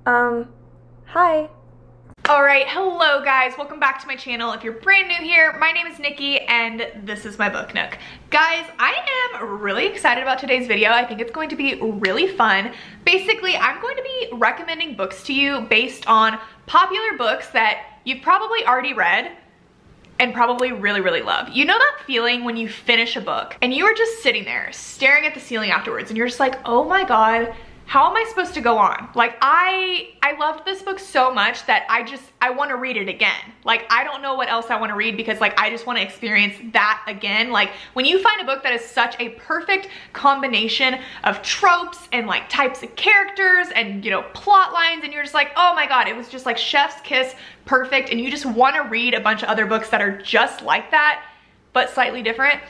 Hi. Alright, hello guys, welcome back to my channel. If you're brand new here, my name is Nikki and this is my book nook. Guys, I am really excited about today's video. I think it's going to be really fun. Basically, I'm going to be recommending books to you based on popular books that you've probably already read and probably really love. You know that feeling when you finish a book and you are just sitting there staring at the ceiling afterwards and you're just like, oh my god, how am I supposed to go on? Like I loved this book so much that I want to read it again. Like I don't know what else I want to read because like I just want to experience that again. Like when you find a book that is such a perfect combination of tropes and like types of characters and you know plot lines and you're just like, oh my god, it was just like chef's kiss perfect, and you just want to read a bunch of other books that are just like that but slightly different.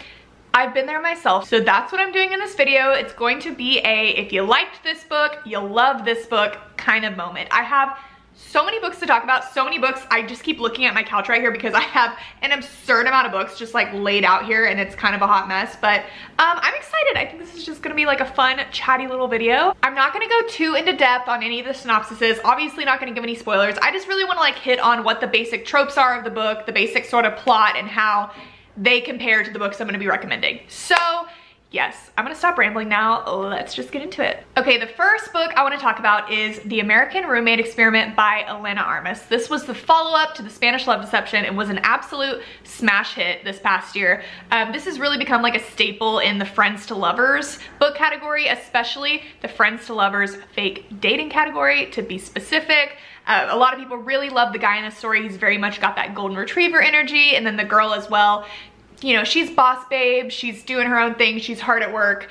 I've been there myself, so that's what I'm doing in this video. It's going to be a, if you liked this book, you'll love this book kind of moment. I have so many books to talk about, so many books. I just keep looking at my couch right here because I have an absurd amount of books just like laid out here and it's kind of a hot mess, but I'm excited. I think this is just gonna be like a fun, chatty little video. I'm not gonna go too into depth on any of the synopsises, obviously not gonna give any spoilers. I just really wanna like hit on what the basic tropes are of the book, the basic sort of plot, and how they compare to the books I'm gonna be recommending. So yes, I'm gonna stop rambling now. Let's just get into it. Okay, the first book I wanna talk about is The American Roommate Experiment by Elena Armas. This was the follow-up to The Spanish Love Deception. It was an absolute smash hit this past year. This has really become like a staple in the friends to lovers book category, especially the friends to lovers fake dating category, to be specific. A lot of people really love the guy in this story. He's very much got that golden retriever energy, and then the girl as well. You know, she's boss babe, she's doing her own thing, she's hard at work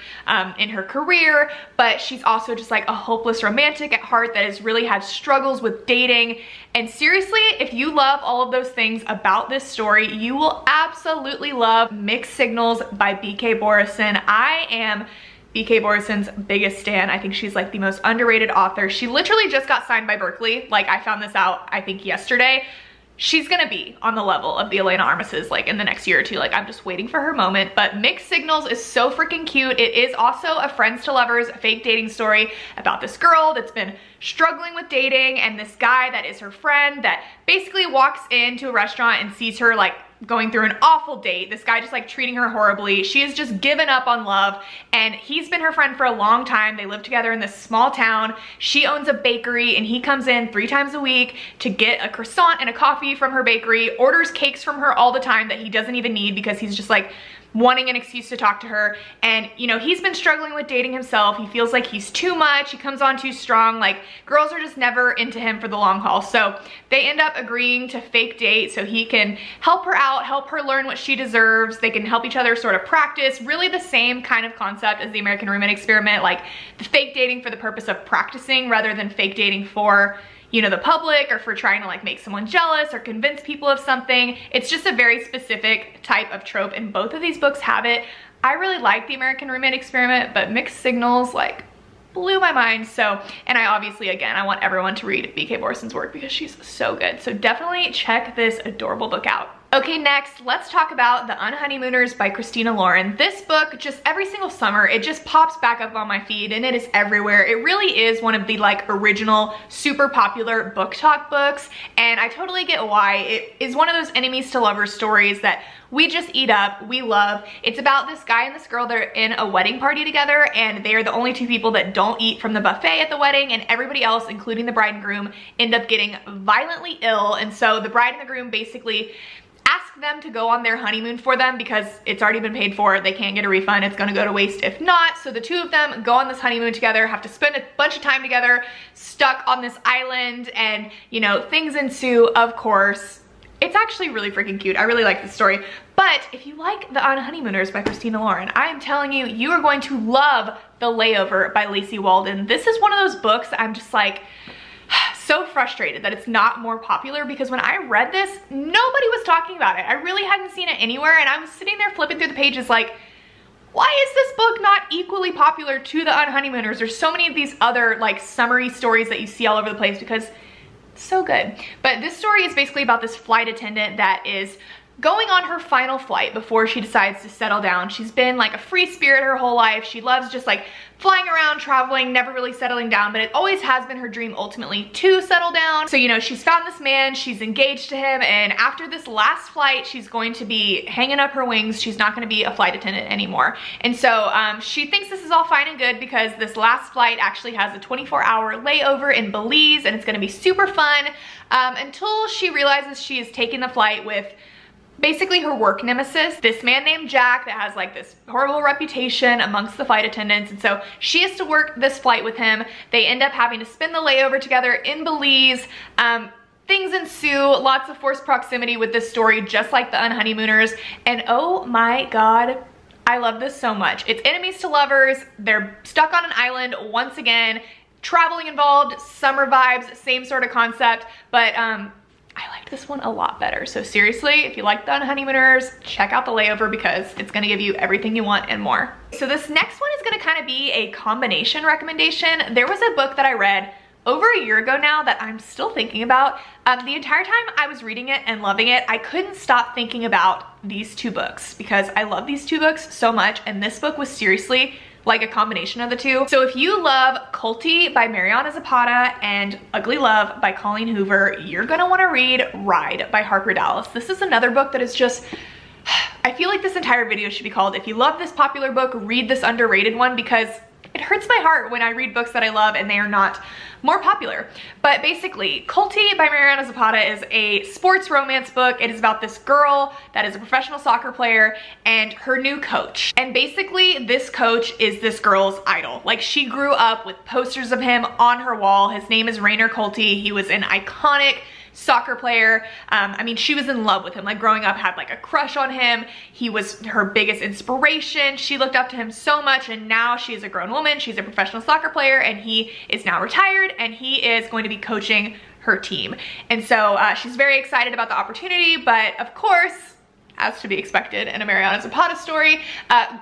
in her career, but she's also just like a hopeless romantic at heart that has really had struggles with dating. And seriously, if you love all of those things about this story, you will absolutely love Mixed Signals by B.K. Borison. I am B.K. Borison's biggest stan. I think she's like the most underrated author. She literally just got signed by Berkeley. Like I found this out, I think yesterday. She's gonna be on the level of the Elena Armas's like in the next year or two. Like I'm just waiting for her moment. But Mixed Signals is so freaking cute. It is also a friends to lovers fake dating story about this girl that's been struggling with dating and this guy that is her friend that basically walks into a restaurant and sees her like going through an awful date. This guy just like treating her horribly. She has just given up on love, and he's been her friend for a long time. They live together in this small town. She owns a bakery and he comes in 3 times a week to get a croissant and a coffee from her bakery, orders cakes from her all the time that he doesn't even need because he's just like wanting an excuse to talk to her. And you know, he's been struggling with dating himself. He feels like he's too much, he comes on too strong, like girls are just never into him for the long haul. So they end up agreeing to fake date so he can help her out, help her learn what she deserves. They can help each other sort of practice. Really the same kind of concept as The American Roommate Experiment, like the fake dating for the purpose of practicing rather than fake dating for, you know, the public or for trying to like make someone jealous or convince people of something. It's just a very specific type of trope, and both of these books have it. I really like The American Roommate Experiment, but Mixed Signals like blew my mind. So, and I obviously, again, I want everyone to read B.K. Borison's work because she's so good. So definitely check this adorable book out. Okay, next, let's talk about The Honeymooners by Christina Lauren. This book, just every single summer, it just pops back up on my feed and it is everywhere. It really is one of the like original, super popular BookTok books, and I totally get why. It is one of those enemies to lovers stories that we just eat up, we love. It's about this guy and this girl that are in a wedding party together, and they are the only 2 people that don't eat from the buffet at the wedding, and everybody else, including the bride and groom, end up getting violently ill. And so the bride and the groom basically ask them to go on their honeymoon for them because it's already been paid for. They can't get a refund. It's gonna go to waste if not. So the 2 of them go on this honeymoon together, have to spend a bunch of time together, stuck on this island, and you know, things ensue, of course. It's actually really freaking cute. I really like this story. But if you like The Honeymooners by Christina Lauren, I am telling you, you are going to love The Layover by Lacey Walden. This is one of those books I'm just like, so frustrated that it's not more popular, because when I read this, nobody was talking about it. I really hadn't seen it anywhere, and I was sitting there flipping through the pages like, why is this book not equally popular to The Honeymooners? There's so many of these other like summary stories that you see all over the place because it's so good. But this story is basically about this flight attendant that is going on her final flight before she decides to settle down. She's been like a free spirit her whole life. She loves just like flying around, traveling, never really settling down, but it always has been her dream ultimately to settle down. So, you know, she's found this man, she's engaged to him, and after this last flight, she's going to be hanging up her wings. She's not going to be a flight attendant anymore. And so she thinks this is all fine and good because this last flight actually has a 24-hour layover in Belize, and it's going to be super fun until she realizes she is taking the flight with basically her work nemesis, this man named Jack that has like this horrible reputation amongst the flight attendants. And so she has to work this flight with him. They end up having to spend the layover together in Belize. Things ensue, lots of forced proximity with this story, just like the Honeymooners. And oh my God, I love this so much. It's enemies to lovers. They're stuck on an island once again, traveling involved, summer vibes, same sort of concept, but I liked this one a lot better. So seriously, if you like the Honeymooners, check out the layover because it's gonna give you everything you want and more. So this next one is gonna kind of be a combination recommendation. There was a book that I read over a year ago now that I'm still thinking about. The entire time I was reading it and loving it, I couldn't stop thinking about these two books because I love these two books so much, and this book was seriously like a combination of the two. So if you love Culti by Mariana Zapata and Ugly Love by Colleen Hoover, you're gonna wanna read Ride by Harper Dallas. This is another book that is just, I feel like this entire video should be called, if you love this popular book, read this underrated one, because it hurts my heart when I read books that I love and they are not more popular. But basically, Culti by Mariana Zapata is a sports romance book. It is about this girl that is a professional soccer player and her new coach. And basically, this coach is this girl's idol. Like, she grew up with posters of him on her wall. His name is Rainer Culti. He was an iconic soccer player. I mean, she was in love with him. Like, growing up, had like a crush on him. He was her biggest inspiration. She looked up to him so much, and now she is a grown woman. She's a professional soccer player, and he is now retired, and he is going to be coaching her team. And so she's very excited about the opportunity, but of course, as to be expected in a Mariana Zapata story,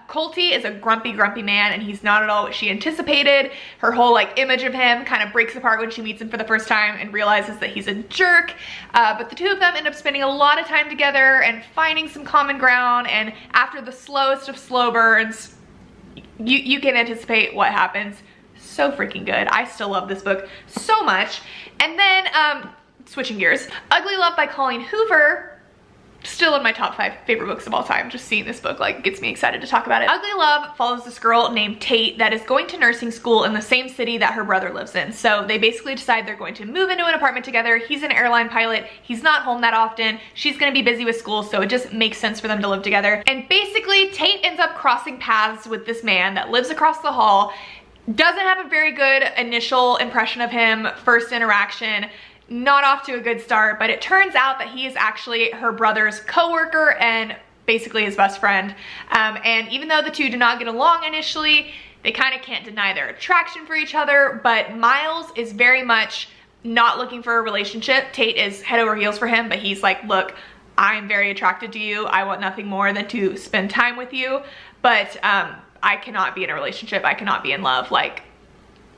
Culti is a grumpy man, and he's not at all what she anticipated. Her whole like image of him kind of breaks apart when she meets him for the first time and realizes that he's a jerk. But the two of them end up spending a lot of time together and finding some common ground, and after the slowest of slow burns, you can anticipate what happens. So freaking good. I still love this book so much. And then, switching gears, Ugly Love by Colleen Hoover, still in my top 5 favorite books of all time. Just seeing this book like gets me excited to talk about it. Ugly Love follows this girl named Tate that is going to nursing school in the same city that her brother lives in. So they basically decide they're going to move into an apartment together. He's an airline pilot. He's not home that often. She's gonna be busy with school, so it just makes sense for them to live together. And basically, Tate ends up crossing paths with this man that lives across the hall. Doesn't have a very good initial impression of him, first interaction. Not off to a good start, but it turns out that he is actually her brother's coworker and basically his best friend. And even though the two do not get along initially, they kind of can't deny their attraction for each other. But Miles is very much not looking for a relationship. Tate is head over heels for him, but he's like, look, I'm very attracted to you. I want nothing more than to spend time with you. But I cannot be in a relationship. I cannot be in love. Like,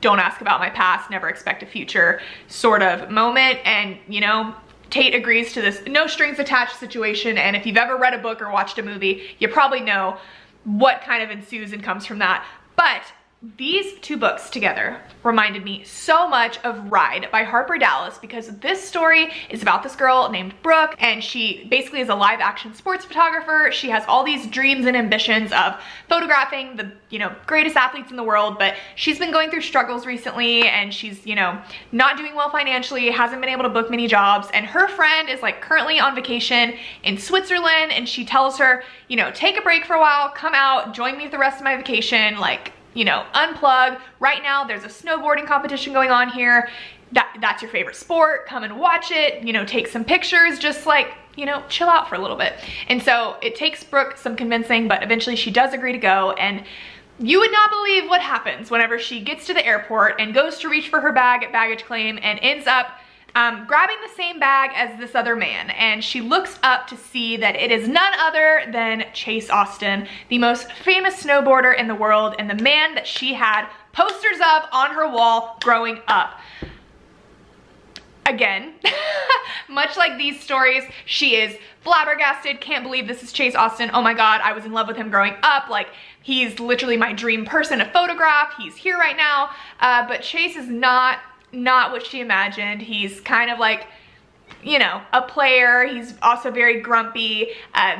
don't ask about my past, never expect a future sort of moment. And, you know, Tate agrees to this no strings attached situation. And if you've ever read a book or watched a movie, you probably know what kind of ensues and comes from that. But these two books together reminded me so much of Ride by Harper Dallas, because this story is about this girl named Brooke, and she basically is a live action sports photographer. She has all these dreams and ambitions of photographing the, you know, greatest athletes in the world, but she's been going through struggles recently, and she's, you know, not doing well financially, hasn't been able to book many jobs, and her friend is like currently on vacation in Switzerland, and she tells her, you know, take a break for a while, come out, join me for the rest of my vacation, like, you know, unplug. Right now there's a snowboarding competition going on here. That's your favorite sport. Come and watch it, you know, take some pictures, just like, you know, chill out for a little bit. And so it takes Brooke some convincing, but eventually she does agree to go. And you would not believe what happens whenever she gets to the airport and goes to reach for her bag at baggage claim and ends up grabbing the same bag as this other man. And she looks up to see that it is none other than Chase Austin, the most famous snowboarder in the world, and the man that she had posters of on her wall growing up. again, much like these stories, she is flabbergasted, can't believe this is Chase Austen. Oh my God, I was in love with him growing up. Like, he's literally my dream person to photograph. He's here right now. But Chase is not what she imagined. He's kind of like, you know, a player. He's also very grumpy.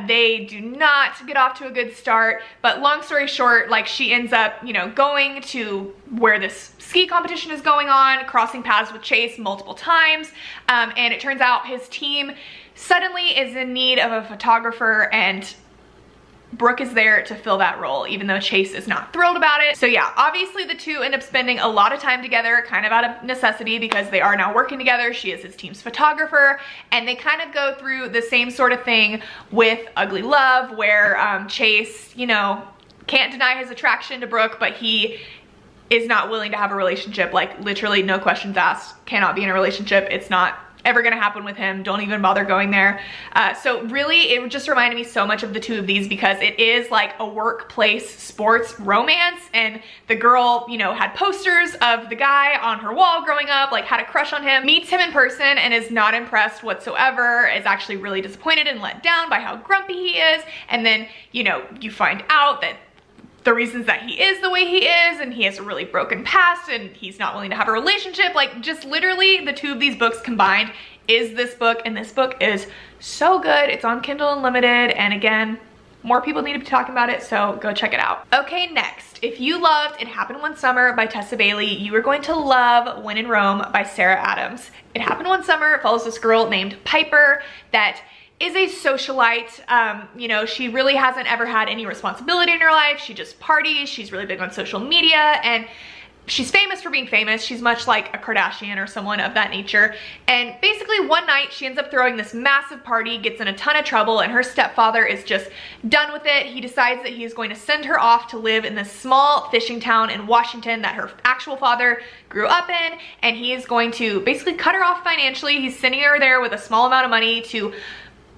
They do not get off to a good start, but long story short, like, she ends up, you know, going to where this ski competition is going on, crossing paths with Chase multiple times, and it turns out his team suddenly is in need of a photographer, and Brooke is there to fill that role, even though Chase is not thrilled about it. So yeah, obviously the two end up spending a lot of time together, kind of out of necessity, because they are now working together. She is his team's photographer, and they kind of go through the same sort of thing with Ugly Love, where Chase, you know, can't deny his attraction to Brooke, but he is not willing to have a relationship. Like, literally no questions asked, cannot be in a relationship. It's not ever gonna happen with him. Don't even bother going there. So really, it just reminded me so much of the two of these, because it is like a workplace sports romance, and the girl, you know, had posters of the guy on her wall growing up, like had a crush on him, meets him in person and is not impressed whatsoever, is actually really disappointed and let down by how grumpy he is, and then, you know, you find out that the reasons that he is the way he is, and he has a really broken past, and he's not willing to have a relationship. Like, just literally the two of these books combined is this book, and this book is so good. It's on Kindle Unlimited, and again, more people need to be talking about it, so go check it out. Okay, next, if you loved It Happened One Summer by Tessa Bailey, you are going to love When in Rome by Sarah Adams. It Happened One Summer. It follows this girl named Piper that is a socialite. You know, she really hasn't ever had any responsibility in her life. She just parties. She's really big on social media, and she's famous for being famous. She's much like a Kardashian or someone of that nature. And basically one night she ends up throwing this massive party, gets in a ton of trouble, and her stepfather is just done with it. He decides that he's going to send her off to live in this small fishing town in Washington that her actual father grew up in, and he is going to basically cut her off financially. He's sending her there with a small amount of money to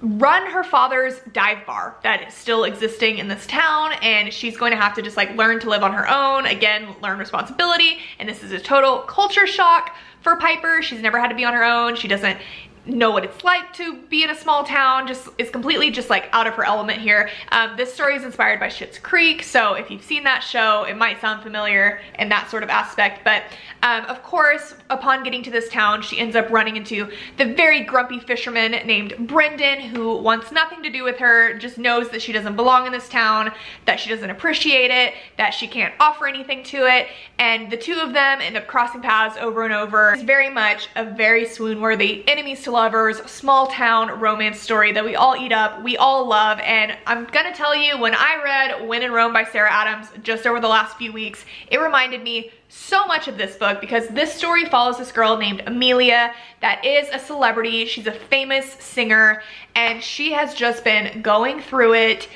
run her father's dive bar that is still existing in this town, and she's going to have to just like learn to live on her own, again, learn responsibility. And this is a total culture shock for Piper. She's never had to be on her own. She doesn't know what it's like to be in a small town, just is completely just like out of her element here. This story is inspired by Schitt's Creek, so if you've seen that show, it might sound familiar in that sort of aspect. But of course, upon getting to this town, she ends up running into the very grumpy fisherman named Brendan, who wants nothing to do with her, just knows that she doesn't belong in this town, that she doesn't appreciate it, that she can't offer anything to it, and the two of them end up crossing paths over and over. It's very much a very swoon-worthy enemies to lovers, small town romance story that we all eat up, we all love. And I'm gonna tell you, when I read When in Rome by Sarah Adams just over the last few weeks, it reminded me so much of this book, because this story follows this girl named Amelia that is a celebrity. She's a famous singer, and she has just been going through it.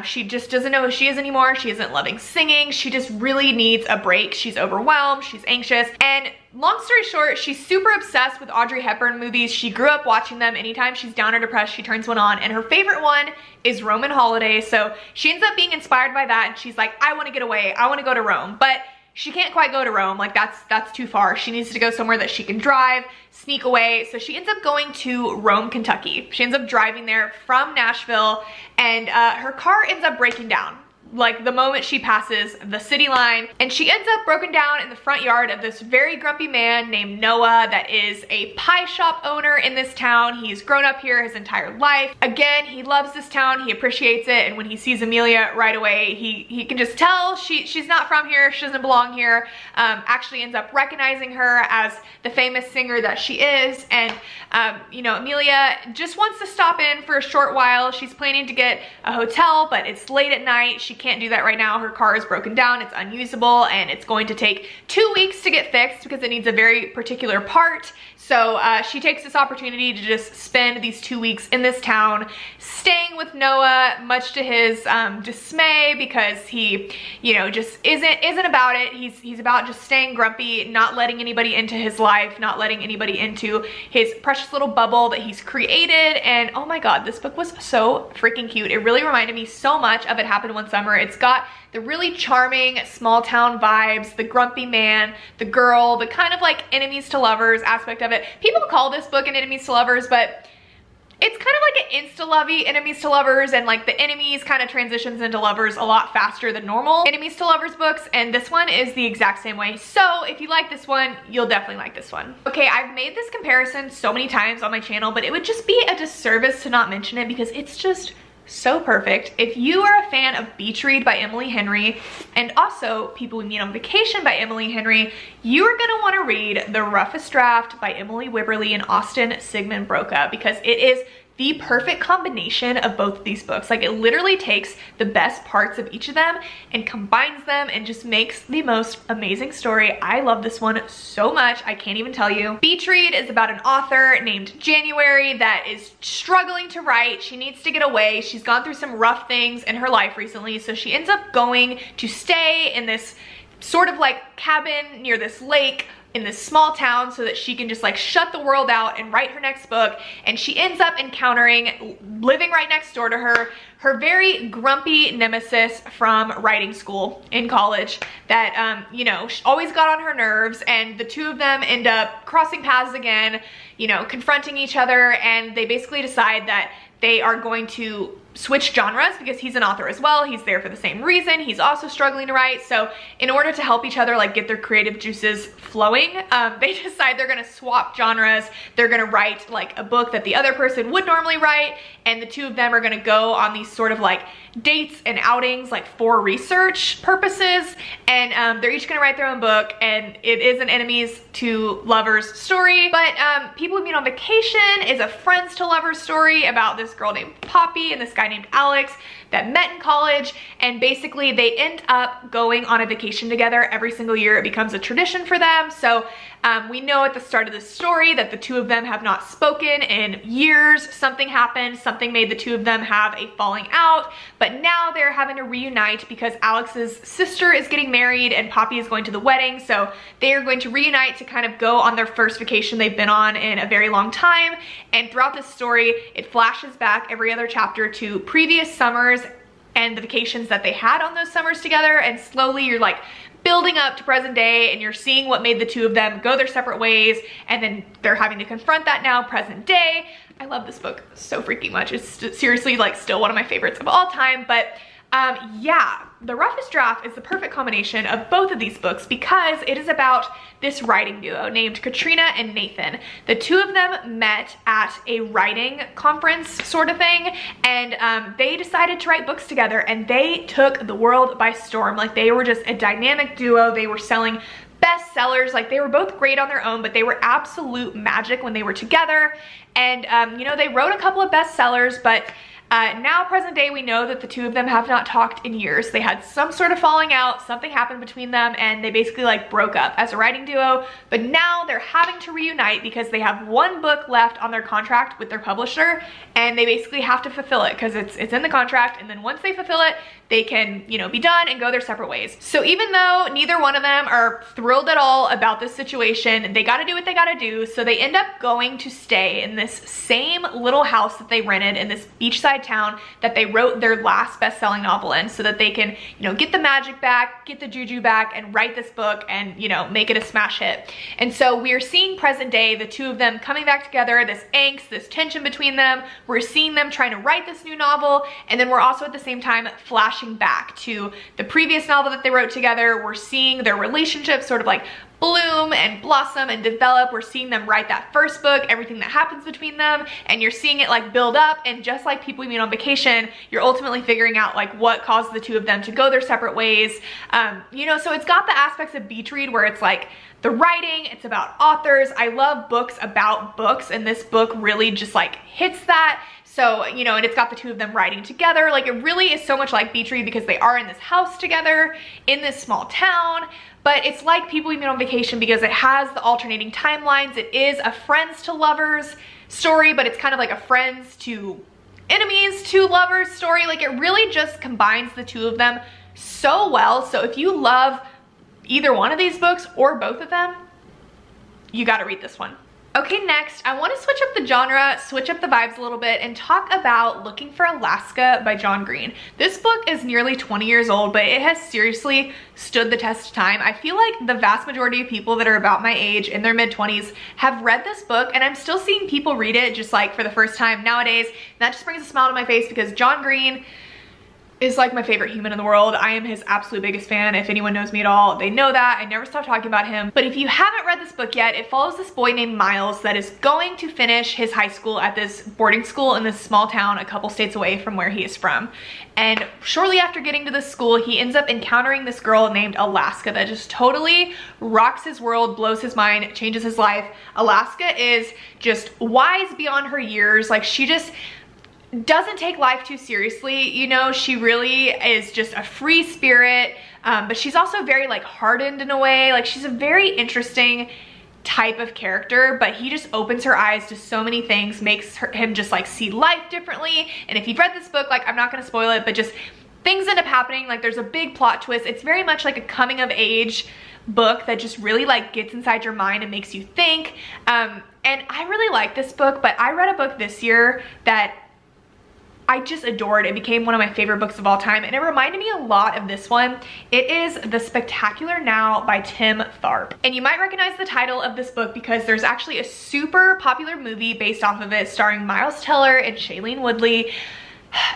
She just doesn't know who she is anymore. She isn't loving singing. She just really needs a break. She's overwhelmed, she's anxious, and long story short, she's super obsessed with Audrey Hepburn movies. She grew up watching them. Anytime she's down or depressed, she turns one on, and her favorite one is Roman Holiday. So she ends up being inspired by that, and she's like, I want to get away. I want to go to Rome. But she can't quite go to Rome. Like, that's too far. She needs to go somewhere that she can drive, sneak away. So she ends up going to Rome, Kentucky. She ends up driving there from Nashville, and her car ends up breaking down like the moment she passes the city line, and she ends up broken down in the front yard of this very grumpy man named Noah that is a pie shop owner in this town. He's grown up here his entire life. Again, he loves this town, he appreciates it, and when he sees Amelia right away, he can just tell she's not from here, she doesn't belong here. Actually ends up recognizing her as the famous singer that she is, and you know, Amelia just wants to stop in for a short while. She's planning to get a hotel, but it's late at night. She can't do that right now. Her car is broken down, it's unusable, and it's going to take 2 weeks to get fixed because it needs a very particular part. So she takes this opportunity to just spend these 2 weeks in this town, staying with Noah, much to his dismay, because he, you know, just isn't about it. He's about just staying grumpy, not letting anybody into his life, not letting anybody into his precious little bubble that he's created. And oh my god, this book was so freaking cute. It really reminded me so much of It Happened One Summer. summer. It's got the really charming small town vibes, the grumpy man, the girl, the kind of like enemies to lovers aspect of it. People call this book an enemies to lovers, but it's kind of like an insta-lovey enemies to lovers, and like the enemies kind of transitions into lovers a lot faster than normal enemies to lovers books, and this one is the exact same way. So if you like this one, you'll definitely like this one. Okay, I've made this comparison so many times on my channel, but it would just be a disservice to not mention it because it's just so perfect. If you are a fan of Beach Read by Emily Henry and also People We Meet on Vacation by Emily Henry, you are gonna wanna read The Roughest Draft by Emily Wibberley and Austin Sigmund Broca because it is the perfect combination of both of these books. Like, it literally takes the best parts of each of them and combines them and just makes the most amazing story. I love this one so much, I can't even tell you. Beach Read is about an author named January that is struggling to write. She needs to get away. She's gone through some rough things in her life recently, so she ends up going to stay in this sort of like cabin near this lake in this small town so that she can just like shut the world out and write her next book. And she ends up encountering, living right next door to her, her very grumpy nemesis from writing school in college that, you know, always got on her nerves, and the two of them end up crossing paths again, you know, confronting each other, and they basically decide that they are going to switch genres because he's an author as well. He's there for the same reason. He's also struggling to write. So in order to help each other like get their creative juices flowing, they decide they're gonna swap genres. They're gonna write like a book that the other person would normally write, and the two of them are gonna go on these sort of like dates and outings like for research purposes, and they're each gonna write their own book, and it is an enemies to lovers story. But People We Meet on Vacation is a friends to lovers story about this girl named Poppy and this guy named Alex that met in college, and basically they end up going on a vacation together every single year. It becomes a tradition for them. So we know at the start of the story that the two of them have not spoken in years. Something happened, something made the two of them have a falling out, but now they're having to reunite because Alex's sister is getting married and Poppy is going to the wedding. So they are going to reunite to kind of go on their first vacation they've been on in a very long time. And throughout this story, it flashes back every other chapter to previous summers and the vacations that they had on those summers together, and slowly you're like building up to present day, and you're seeing what made the two of them go their separate ways, and then they're having to confront that now present day. I love this book so freaking much. It's seriously like still one of my favorites of all time. But yeah, The Roughest Draft is the perfect combination of both of these books because it is about this writing duo named Katrina and Nathan. The two of them met at a writing conference sort of thing, and they decided to write books together, and they took the world by storm. Like, they were just a dynamic duo. They were selling bestsellers. Like, they were both great on their own, but they were absolute magic when they were together. And you know, they wrote a couple of bestsellers, but now present day we know that the two of them have not talked in years. They had some sort of falling out, something happened between them, and they basically like broke up as a writing duo. But now they're having to reunite because they have one book left on their contract with their publisher, and they basically have to fulfill it because it's in the contract, and then once they fulfill it, they can, you know, be done and go their separate ways. So even though neither one of them are thrilled at all about this situation, they gotta do what they gotta do. So they end up going to stay in this same little house that they rented in this beachside town that they wrote their last best-selling novel in, so that they can, you know, get the magic back, get the juju back, and write this book and, you know, make it a smash hit. And so we're seeing present day, the two of them coming back together, this angst, this tension between them. We're seeing them trying to write this new novel, and then we're also at the same time flashing back to the previous novel that they wrote together. We're seeing their relationship sort of like bloom and blossom and develop. We're seeing them write that first book, everything that happens between them, and you're seeing it like build up. And just like People We Meet on Vacation, you're ultimately figuring out like what caused the two of them to go their separate ways. You know, so it's got the aspects of Beach Read where it's like the writing, it's about authors. I love books about books, and this book really just like hits that. So, you know, and it's got the two of them writing together. Like, it really is so much like Beach Read because they are in this house together in this small town. But it's like People We Meet on Vacation because it has the alternating timelines. It is a friends to lovers story, but it's kind of like a friends to enemies to lovers story. Like, it really just combines the two of them so well. So if you love either one of these books or both of them, you gotta read this one. Okay, next, I want to switch up the genre, switch up the vibes a little bit, and talk about Looking for Alaska by John Green. This book is nearly 20 years old, but it has seriously stood the test of time. I feel like the vast majority of people that are about my age, in their mid-20s, have read this book, and I'm still seeing people read it just like for the first time nowadays. And that just brings a smile to my face because John Green is like my favorite human in the world. I am his absolute biggest fan. If anyone knows me at all, they know that. I never stop talking about him. But if you haven't read this book yet, it follows this boy named Miles that is going to finish his high school at this boarding school in this small town a couple states away from where he is from. And shortly after getting to this school, he ends up encountering this girl named Alaska that just totally rocks his world, blows his mind, changes his life. Alaska is just wise beyond her years. Like, she just doesn't take life too seriously, you know. She really is just a free spirit, but she's also very like hardened in a way. Like, she's a very interesting type of character, but he just opens her eyes to so many things, makes him just like see life differently. And if you've read this book, like, I'm not gonna spoil it, but just things end up happening. Like, there's a big plot twist. It's very much like a coming of age book that just really like gets inside your mind and makes you think. And I really like this book, but I read a book this year that I just adored. It became one of my favorite books of all time, and it reminded me a lot of this one. It is The Spectacular Now by Tim Tharp. And you might recognize the title of this book because there's actually a super popular movie based off of it starring Miles Teller and Shailene Woodley.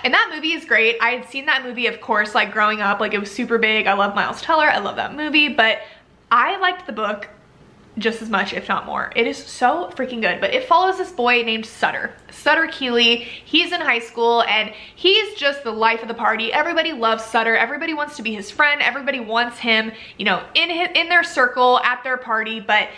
And that movie is great. I had seen that movie, of course, like growing up, like it was super big. I love Miles Teller, I love that movie, but I liked the book just as much, if not more. It is so freaking good. But it follows this boy named Sutter Keeley. He's in high school and he's just the life of the party. Everybody loves Sutter. Everybody wants to be his friend. Everybody wants him, you know, in their circle at their party. But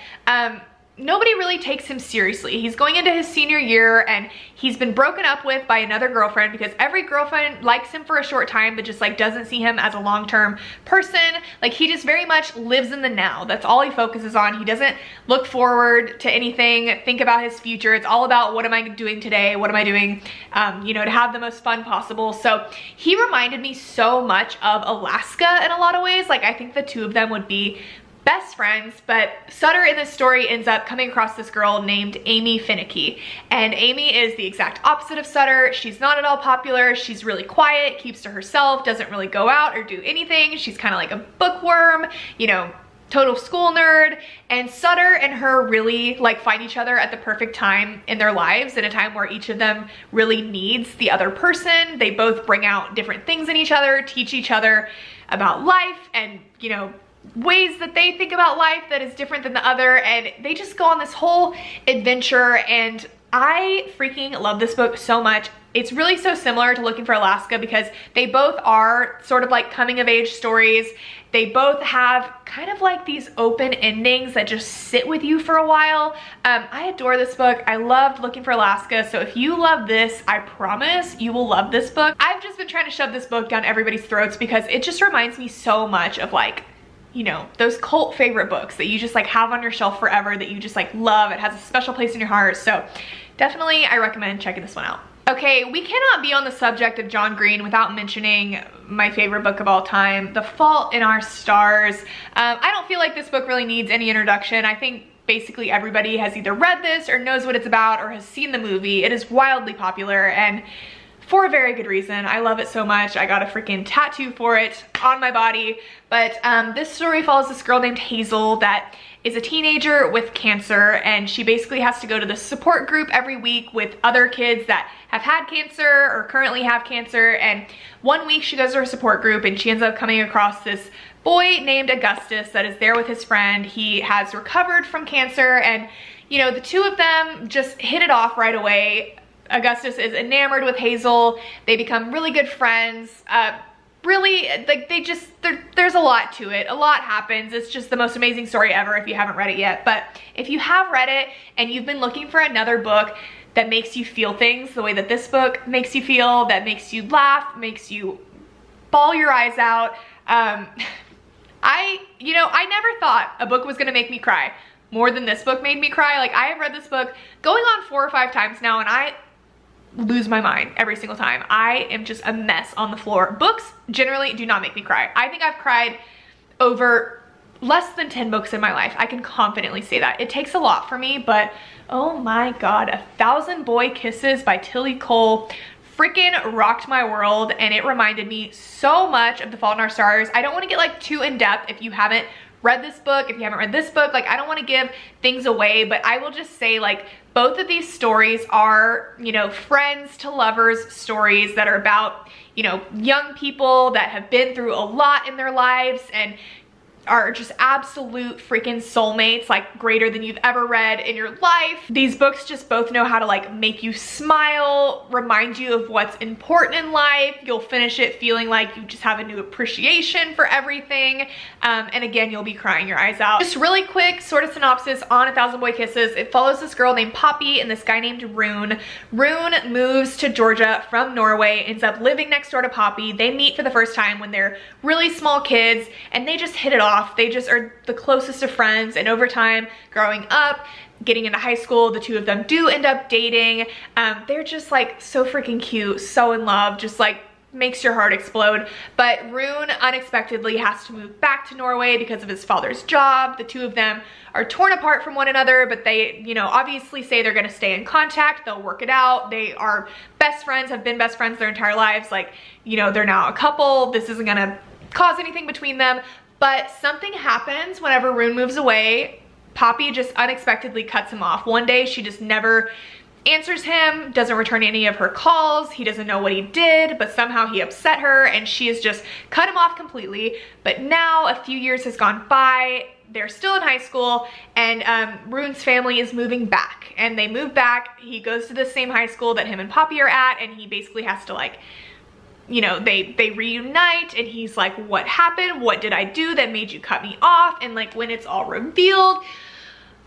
nobody really takes him seriously. He's going into his senior year and he's been broken up with by another girlfriend because every girlfriend likes him for a short time but just like doesn't see him as a long-term person. Like, he just very much lives in the now. That's all he focuses on. He doesn't look forward to anything, think about his future. It's all about, what am I doing today? What am I doing, you know, to have the most fun possible. So he reminded me so much of Alaska in a lot of ways. Like, I think the two of them would be best friends. But Sutter in this story ends up coming across this girl named Amy Finicky, and Amy is the exact opposite of Sutter. She's not at all popular. She's really quiet, keeps to herself, doesn't really go out or do anything. She's kind of like a bookworm, you know, total school nerd. And Sutter and her really like find each other at the perfect time in their lives, in a time where each of them really needs the other person. They both bring out different things in each other, teach each other about life and, you know, ways that they think about life that is different than the other, and they just go on this whole adventure. And I freaking love this book so much. It's really so similar to Looking for Alaska because they both are sort of like coming of age stories. They both have kind of like these open endings that just sit with you for a while. I adore this book. I loved Looking for Alaska. So if you love this, I promise you will love this book. I've just been trying to shove this book down everybody's throats because it just reminds me so much of, like, you know, those cult favorite books that you just like have on your shelf forever, that you just like love. It has a special place in your heart. So definitely I recommend checking this one out. Okay, we cannot be on the subject of John Green without mentioning my favorite book of all time, The Fault in Our Stars. I don't feel like this book really needs any introduction. I think basically everybody has either read this or knows what it's about or has seen the movie. It is wildly popular, and for a very good reason. I love it so much. I got a freaking tattoo for it on my body. But this story follows this girl named Hazel that is a teenager with cancer, and she basically has to go to the support group every week with other kids that have had cancer or currently have cancer. And one week she goes to her support group and she ends up coming across this boy named Augustus that is there with his friend. He has recovered from cancer, and you know, the two of them just hit it off right away. Augustus is enamored with Hazel. They become really good friends. Really, like, there's a lot to it. A lot happens. It's just the most amazing story ever if you haven't read it yet. But if you have read it and you've been looking for another book that makes you feel things the way that this book makes you feel, that makes you laugh, makes you bawl your eyes out, you know, I never thought a book was gonna make me cry more than this book made me cry. Like, I have read this book going on 4 or 5 times now, and I lose my mind every single time. I am just a mess on the floor. Books generally do not make me cry. I think I've cried over less than 10 books in my life. I can confidently say that. It takes a lot for me, but oh my God, 1,000 Boy Kisses by Tilly Cole freaking rocked my world, and it reminded me so much of The Fault in Our Stars. I don't want to get like too in depth if you haven't read this book, if you haven't read this book, like I don't want to give things away, but I will just say like both of these stories are, you know, friends to lovers stories that are about, you know, young people that have been through a lot in their lives and are just absolute freaking soulmates, like greater than you've ever read in your life. These books just both know how to like make you smile, remind you of what's important in life. You'll finish it feeling like you just have a new appreciation for everything. And again, you'll be crying your eyes out. Just really quick sort of synopsis on 1,000 Boy Kisses. It follows this girl named Poppy and this guy named Rune. Rune moves to Georgia from Norway, ends up living next door to Poppy. They meet for the first time when they're really small kids and they just hit it off. They just are the closest of friends, and over time, growing up, getting into high school, the two of them do end up dating. They're just like so freaking cute, so in love, just like makes your heart explode. But Rune unexpectedly has to move back to Norway because of his father's job. The two of them are torn apart from one another, but they, you know, obviously say they're gonna stay in contact. They'll work it out. They are best friends, have been best friends their entire lives. Like, you know, they're now a couple. This isn't gonna cause anything between them. But something happens whenever Rune moves away. Poppy just unexpectedly cuts him off. One day she just never answers him, doesn't return any of her calls. He doesn't know what he did, but somehow he upset her and she has just cut him off completely. But now a few years has gone by. They're still in high school, and Rune's family is moving back. And they move back. He goes to the same high school that him and Poppy are at, and he basically has to like, you know, they reunite, and he's like, what happened? What did I do that made you cut me off? And like when it's all revealed,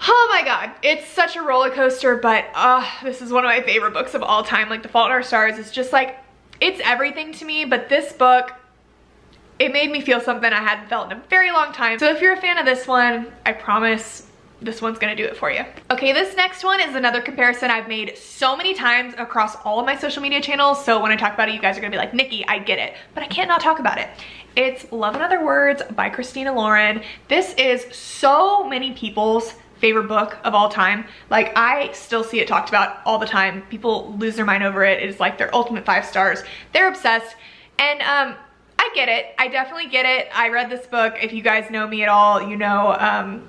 oh my God, it's such a roller coaster. But this is one of my favorite books of all time. Like The Fault in Our Stars is just like, it's everything to me. But this book, it made me feel something I hadn't felt in a very long time. So if you're a fan of this one, I promise this one's gonna do it for you. Okay, this next one is another comparison I've made so many times across all of my social media channels. So when I talk about it, you guys are gonna be like, Nikki, I get it, but I can't not talk about it. It's Love in Other Words by Christina Lauren. This is so many people's favorite book of all time. Like I still see it talked about all the time. People lose their mind over it. It is like their ultimate 5 stars. They're obsessed. And I get it. I definitely get it. I read this book. If you guys know me at all, you know,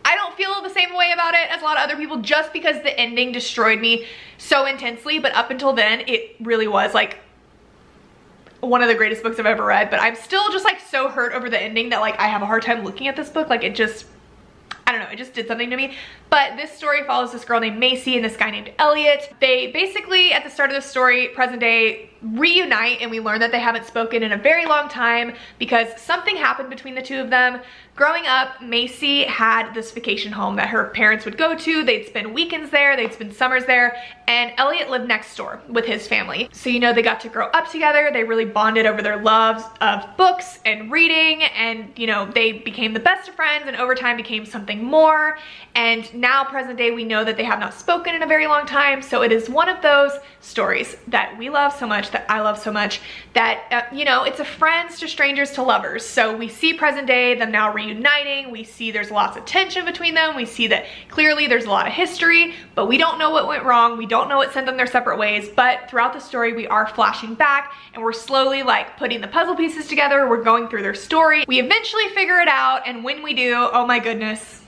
I don't feel the same way about it as a lot of other people just because the ending destroyed me so intensely. But up until then, it really was like one of the greatest books I've ever read. But I'm still just like so hurt over the ending that like I have a hard time looking at this book. Like it just, I don't know, it just did something to me. But this story follows this girl named Macy and this guy named Elliot. They basically, at the start of the story, present day, reunite, and we learn that they haven't spoken in a very long time because something happened between the two of them. Growing up, Macy had this vacation home that her parents would go to. They'd spend weekends there, they'd spend summers there, and Elliot lived next door with his family. So, you know, they got to grow up together. They really bonded over their loves of books and reading, and, you know, they became the best of friends and over time became something more. And now, present day, we know that they have not spoken in a very long time. So it is one of those stories that we love so much, that I love so much, that, you know, it's a friends to strangers to lovers. So we see present day, them now reuniting. We see there's lots of tension between them. We see that clearly there's a lot of history, but we don't know what went wrong. We don't know what sent them their separate ways. But throughout the story, we are flashing back and we're slowly like putting the puzzle pieces together. We're going through their story. We eventually figure it out. And when we do, oh my goodness,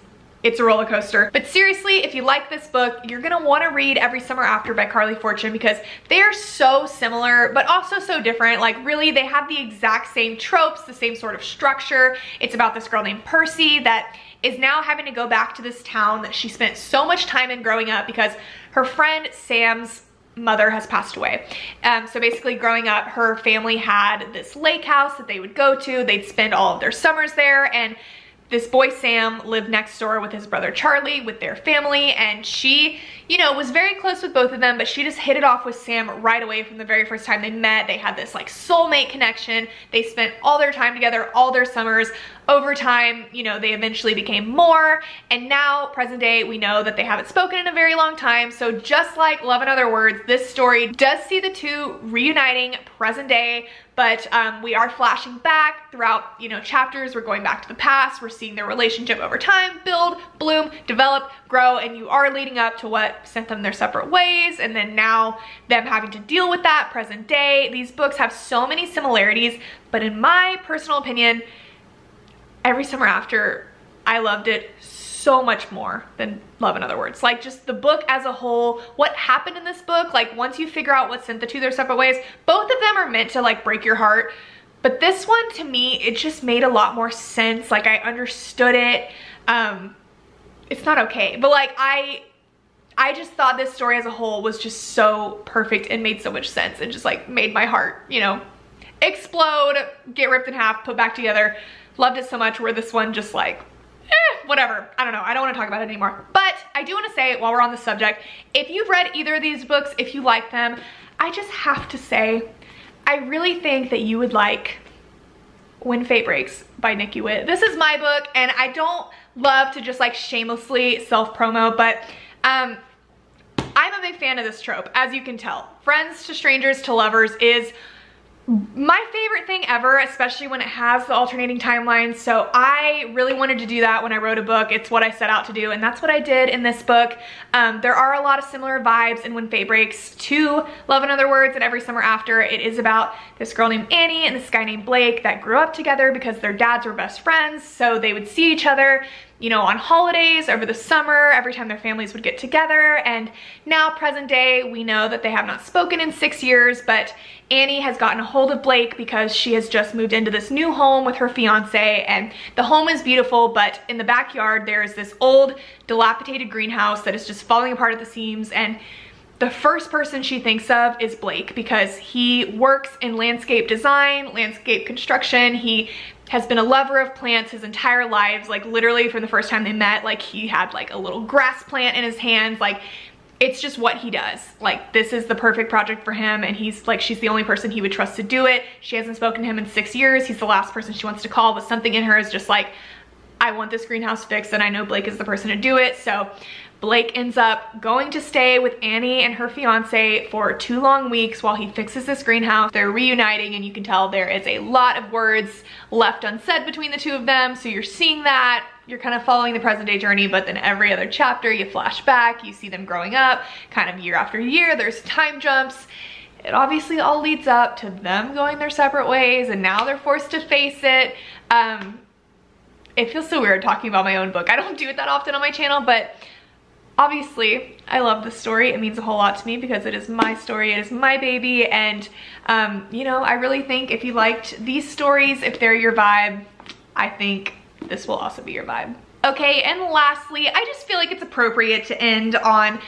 it's a roller coaster. But seriously, if you like this book, you're gonna wanna read Every Summer After by Carly Fortune because they are so similar, but also so different. Like really, they have the exact same tropes, the same sort of structure. It's about this girl named Percy that is now having to go back to this town that she spent so much time in growing up because her friend Sam's mother has passed away. So basically growing up, her family had this lake house that they would go to. They'd spend all of their summers there, and this boy Sam lived next door with his brother Charlie with their family, and she, you know, was very close with both of them, but she just hit it off with Sam right away from the very first time they met. They had this like soulmate connection. They spent all their time together, all their summers. Over time, you know, they eventually became more, and now present day, we know that they haven't spoken in a very long time. So just like Love in Other Words, this story does see the two reuniting present day, but we are flashing back throughout, you know, chapters. We're going back to the past. We're seeing their relationship over time build, bloom, develop, grow, and you are leading up to what sent them their separate ways, and then now them having to deal with that present day. These books have so many similarities, but in my personal opinion, Every Summer After, I loved it so much more than Love in Other Words. Like, just the book as a whole, what happened in this book, like once you figure out what sent the two their separate ways, both of them are meant to like break your heart. But this one, to me, it just made a lot more sense. Like, I understood it. It's not okay, but like I just thought this story as a whole was just so perfect and made so much sense and just like made my heart, you know, explode, get ripped in half, put back together. Loved it so much, where this one just like, whatever. I don't know. I don't want to talk about it anymore. But I do want to say, while we're on the subject, if you've read either of these books, if you like them, I just have to say, I really think that you would like When Fate Breaks by Nikki Witt. This is my book, and I don't love to just like shamelessly self-promo, but I'm a big fan of this trope, as you can tell. Friends to strangers to lovers is my favorite thing ever, especially when it has the alternating timelines. So I really wanted to do that when I wrote a book. It's what I set out to do, and that's what I did in this book. There are a lot of similar vibes in When Fate Breaks to Love in Other Words and Every Summer After. It is about this girl named Annie and this guy named Blake that grew up together because their dads were best friends, so they would see each other, you know, on holidays, over the summer, every time their families would get together. And now, present day, we know that they have not spoken in 6 years, but Annie has gotten a hold of Blake because she has just moved into this new home with her fiance, and the home is beautiful, but in the backyard there is this old dilapidated greenhouse that is just falling apart at the seams. And the first person she thinks of is Blake, because he works in landscape design, landscape construction. He has been a lover of plants his entire lives, like literally from the first time they met. Like, he had like a little grass plant in his hands. Like, it's just what he does. Like, this is the perfect project for him, and he's like, she's the only person he would trust to do it. She hasn't spoken to him in 6 years. He's the last person she wants to call, but something in her is just like, I want this greenhouse fixed, and I know Blake is the person to do it. So Blake ends up going to stay with Annie and her fiance for 2 long weeks while he fixes this greenhouse. They're reuniting, and you can tell there is a lot of words left unsaid between the two of them. So you're seeing that. You're kind of following the present day journey, but then every other chapter you flash back, you see them growing up kind of year after year. There's time jumps. It obviously all leads up to them going their separate ways, and now they're forced to face it. It feels so weird talking about my own book. I don't do it that often on my channel, but obviously I love this story. It means a whole lot to me because it is my story, it is my baby, and you know, I really think if you liked these stories, if they're your vibe, I think this will also be your vibe. Okay, and lastly, I just feel like it's appropriate to end on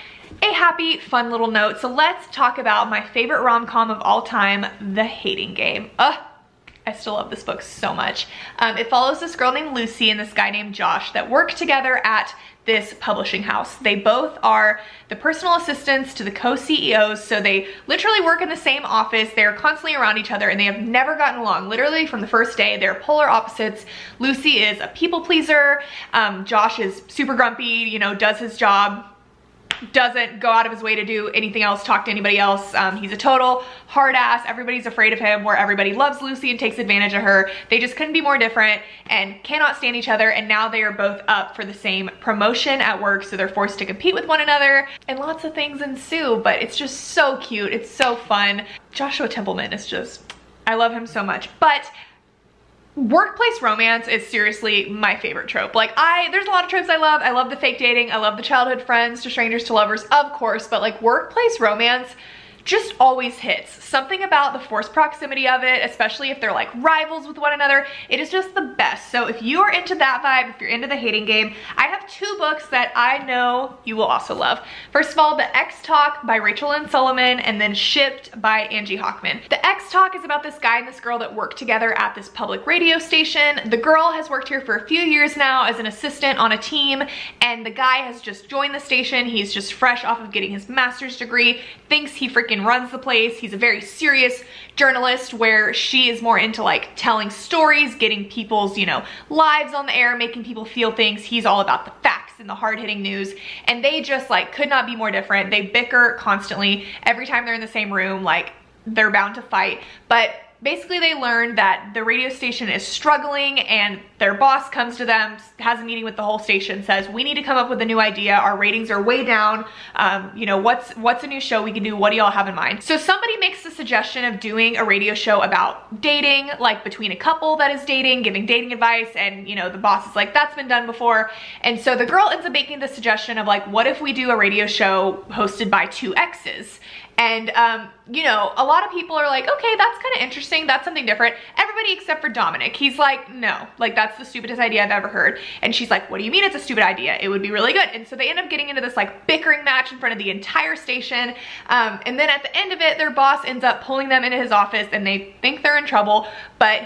a happy, fun little note. So let's talk about my favorite rom-com of all time, The Hating Game. I still love this book so much. It follows this girl named Lucy and this guy named Josh that work together at this publishing house. They both are the personal assistants to the co-CEOs, so they literally work in the same office. They're constantly around each other, and they have never gotten along. Literally from the first day, they're polar opposites. Lucy is a people pleaser. Josh is super grumpy, you know, does his job, doesn't go out of his way to do anything else, talk to anybody else. He's a total hard ass. Everybody's afraid of him, where everybody loves Lucy and takes advantage of her. They just couldn't be more different and cannot stand each other, and now they are both up for the same promotion at work, so they're forced to compete with one another, and lots of things ensue, but it's just so cute. It's so fun. Joshua Templeman is just, I love him so much. But workplace romance is seriously my favorite trope. Like, there's a lot of tropes I love. I love the fake dating. I love the childhood friends to strangers to lovers, of course, but like workplace romance just always hits. Something about the forced proximity of it, especially if they're like rivals with one another, it is just the best. So if you are into that vibe, if you're into The Hating Game, I have 2 books that I know you will also love. First of all, The X Talk by Rachel Lynn Sullivan, and then Shipped by Angie Hockman. The X Talk is about this guy and this girl that work together at this public radio station. The girl has worked here for a few years now as an assistant on a team, and the guy has just joined the station. He's just fresh off of getting his master's degree, thinks he freaking runs the place. He's a very serious journalist, where she is more into like telling stories, getting people's, you know, lives on the air, making people feel things. He's all about the facts and the hard-hitting news, and they just like could not be more different. They bicker constantly. Every time they're in the same room, like, they're bound to fight. But basically they learn that the radio station is struggling and their boss comes to them, has a meeting with the whole station, says, we need to come up with a new idea. Our ratings are way down. You know, what's a new show we can do? What do y'all have in mind? So somebody makes the suggestion of doing a radio show about dating, like between a couple that is dating, giving dating advice, and you know, the boss is like, that's been done before. And so the girl ends up making the suggestion of like, what if we do a radio show hosted by two exes? And, you know, a lot of people are like, okay, that's kind of interesting. That's something different. Everybody except for Dominic. He's like, no, like that's the stupidest idea I've ever heard. And she's like, what do you mean it's a stupid idea? It would be really good. And so they end up getting into this like bickering match in front of the entire station. And then at the end of it, their boss ends up pulling them into his office and they think they're in trouble, but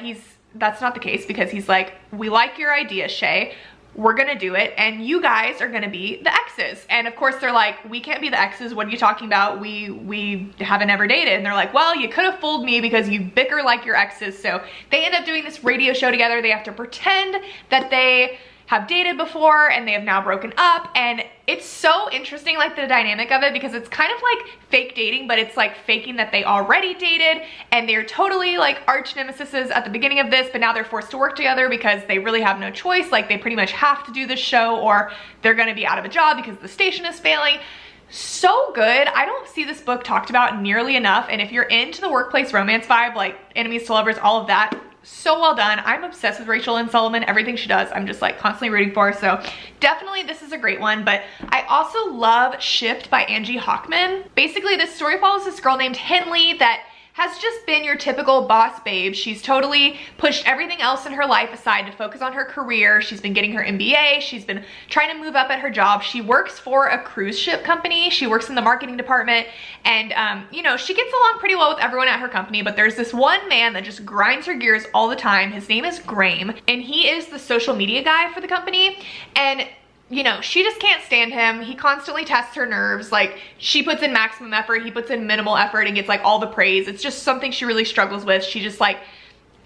that's not the case, because he's like, we like your idea, Shay. We're gonna do it, and you guys are gonna be the exes. And of course they're like, we can't be the exes, what are you talking about? We haven't ever dated. And they're like, well, you could have fooled me because you bicker like your exes. So they end up doing this radio show together. They have to pretend that they have dated before and they have now broken up, and it's so interesting, like the dynamic of it, because it's kind of like fake dating, but it's like faking that they already dated, and they're totally like arch nemesises at the beginning of this, but now they're forced to work together because they really have no choice. Like they pretty much have to do this show or they're gonna be out of a job because the station is failing. So good. I don't see this book talked about nearly enough, and if you're into the workplace romance vibe, like enemies to lovers, all of that, so well done. I'm obsessed with Rachel Lynn Sullivan. Everything she does, I'm just like constantly rooting for. So definitely this is a great one. But I also love Shipped by Angie Hockman. Basically this story follows this girl named Henley that has just been your typical boss babe. She's totally pushed everything else in her life aside to focus on her career. She's been getting her MBA. She's been trying to move up at her job. She works for a cruise ship company. She works in the marketing department, and you know, she gets along pretty well with everyone at her company, but there's this one man that just grinds her gears all the time. His name is Graham, and he is the social media guy for the company. And you know, she just can't stand him. He constantly tests her nerves. Like she puts in maximum effort, he puts in minimal effort and gets like all the praise. It's just something she really struggles with. She just like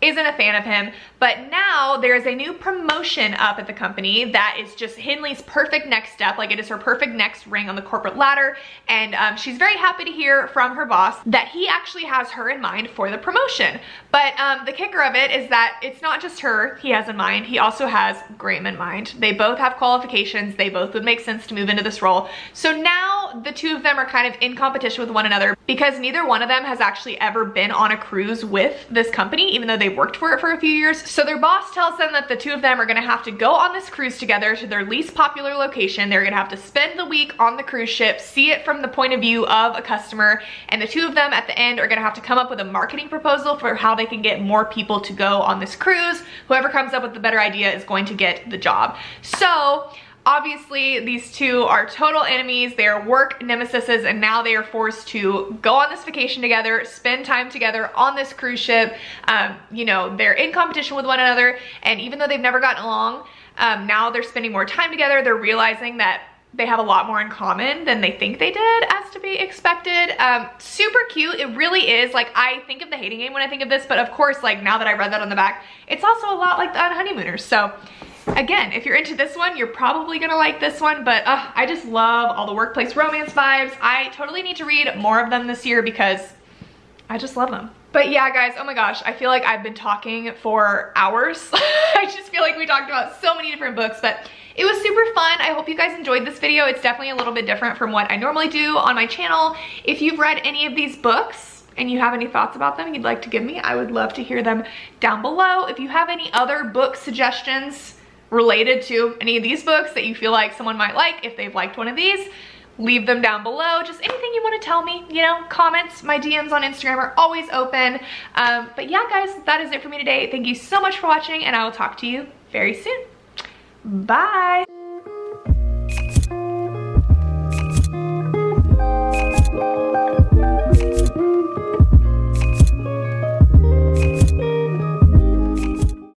isn't a fan of him. But now there's a new promotion up at the company that is just Henley's perfect next step. Like it is her perfect next ring on the corporate ladder. And she's very happy to hear from her boss that he actually has her in mind for the promotion. But the kicker of it is that it's not just her he has in mind. He also has Graham in mind. They both have qualifications. They both would make sense to move into this role. So now the two of them are kind of in competition with one another, because neither one of them has actually ever been on a cruise with this company, even though they worked for it for a few years. So their boss tells them that the two of them are gonna have to go on this cruise together to their least popular location. They're gonna have to spend the week on the cruise ship, see it from the point of view of a customer, and the two of them at the end are gonna have to come up with a marketing proposal for how they can get more people to go on this cruise. Whoever comes up with the better idea is going to get the job. So obviously these two are total enemies. They are work nemesises, and now they are forced to go on this vacation together, spend time together on this cruise ship. You know, they're in competition with one another, and even though they've never gotten along, now they're spending more time together. They're realizing that they have a lot more in common than they think they did, as to be expected. Super cute. It really is. Like, I think of The Hating Game when I think of this, but of course, like now that I read that on the back, it's also a lot like the Honeymooners. So again, if you're into this one, you're probably gonna like this one. But I just love all the workplace romance vibes. I totally need to read more of them this year because I just love them. But yeah, guys, oh my gosh, I feel like I've been talking for hours. I just feel like we talked about so many different books, but it was super fun. I hope you guys enjoyed this video. It's definitely a little bit different from what I normally do on my channel. If you've read any of these books and you have any thoughts about them you'd like to give me, I would love to hear them down below. If you have any other book suggestions related to any of these books that you feel like someone might like, if they've liked one of these, leave them down below. Just anything you want to tell me, you know, comments. My DMs on Instagram are always open. But yeah, guys, that is it for me today. Thank you so much for watching, and I will talk to you very soon. Bye.